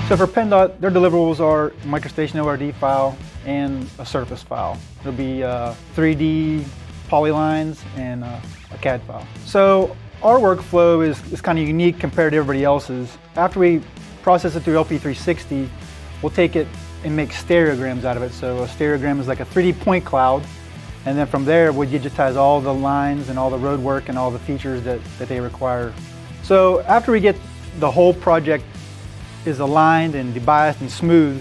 So for PennDOT, their deliverables are a MicroStation ORD file and a surface file. There'll be 3D polylines and a CAD file. So our workflow is kind of unique compared to everybody else's. After we process it through LP360, we'll take it and make stereograms out of it. So a stereogram is like a 3D point cloud, and then from there we digitize all the lines and all the road work and all the features that they require. So after we get the whole project is aligned and debiased and smooth,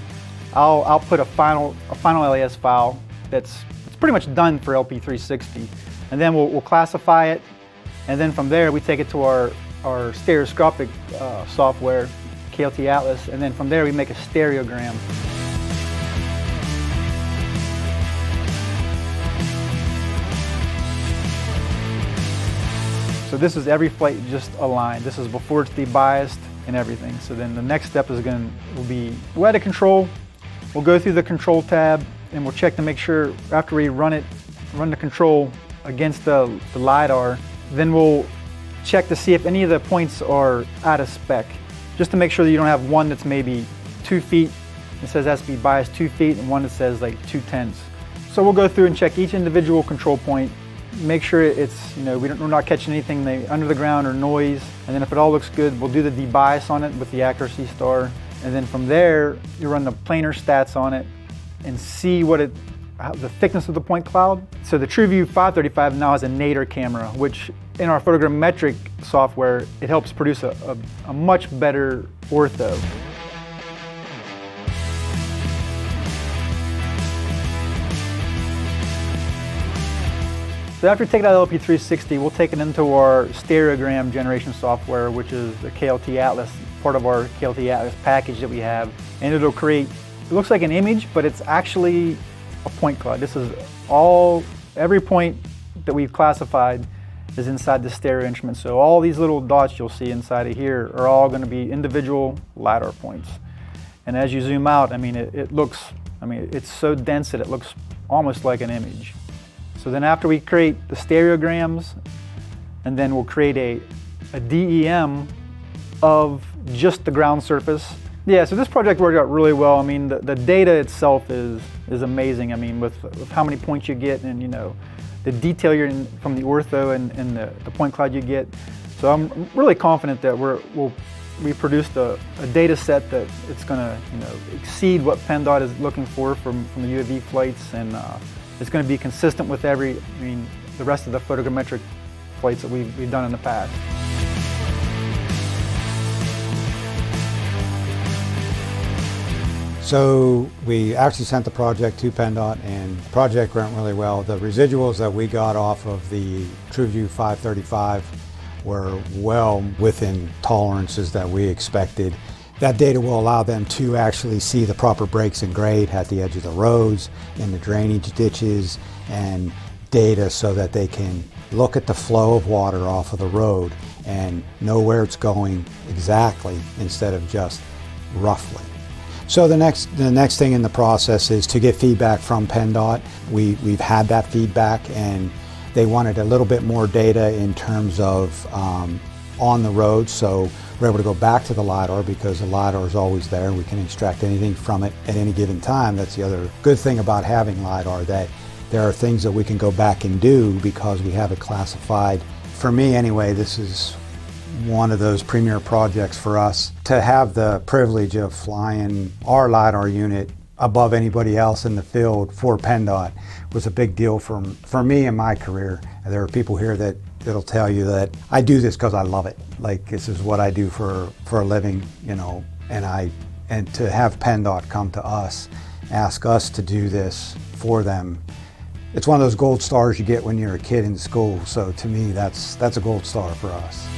I'll put a final LAS file it's pretty much done for LP360, and then we'll classify it, and then from there we take it to our stereoscopic software, KLT Atlas, and then from there we make a stereogram. So this is every flight just aligned. This is before it's debiased and everything. So then the next step will be we'll add a control. We'll go through the control tab and we'll check to make sure after we run the control against the LiDAR, then we'll check to see if any of the points are out of spec, just to make sure that you don't have one that's maybe 2 feet, it says it has to be biased 2 feet, and one that says like 2/10. So we'll go through and check each individual control point, make sure it's, we're not catching anything under the ground or noise, and then if it all looks good, we'll do the debias on it with the accuracy star, and then from there, you run the planar stats on it and see the thickness of the point cloud. So the TrueView 535 now has a nadir camera, which in our photogrammetric software, it helps produce a much better ortho. So after we take it out of LP360, we'll take it into our stereogram generation software, which is the KLT Atlas, part of our KLT Atlas package that we have. And it'll create, it looks like an image, but it's actually a point cloud. This is every point that we've classified is inside the stereo instrument. So all these little dots you'll see inside of here are all going to be individual LiDAR points. And as you zoom out, it's so dense that it looks almost like an image. So then after we create the stereograms, and then we'll create a DEM of just the ground surface. Yeah, so this project worked out really well. The data itself is amazing. With how many points you get, and the detail from the ortho and the point cloud you get. So I'm really confident that we produced a data set that it's going to exceed what PennDOT is looking for from the UAV flights, and it's going to be consistent with the rest of the photogrammetric flights that we've done in the past. So we actually sent the project to PennDOT, and the project went really well. The residuals that we got off of the TrueView 535 were well within tolerances that we expected. That data will allow them to actually see the proper breaks and grade at the edge of the roads, in the drainage ditches, and data so that they can look at the flow of water off of the road and know where it's going exactly instead of just roughly. So the next thing in the process is to get feedback from PennDOT. We've had that feedback, and they wanted a little bit more data in terms of on the road. So we're able to go back to the LiDAR because the LiDAR is always there. We can extract anything from it at any given time. That's the other good thing about having LiDAR, that there are things that we can go back and do because we have it classified. For me anyway, this is one of those premier projects for us. To have the privilege of flying our LiDAR unit above anybody else in the field for PennDOT was a big deal for me in my career. There are people here that'll tell you that I do this because I love it. Like, this is what I do for a living, and to have PennDOT come to us, ask us to do this for them. It's one of those gold stars you get when you're a kid in school. So to me, that's a gold star for us.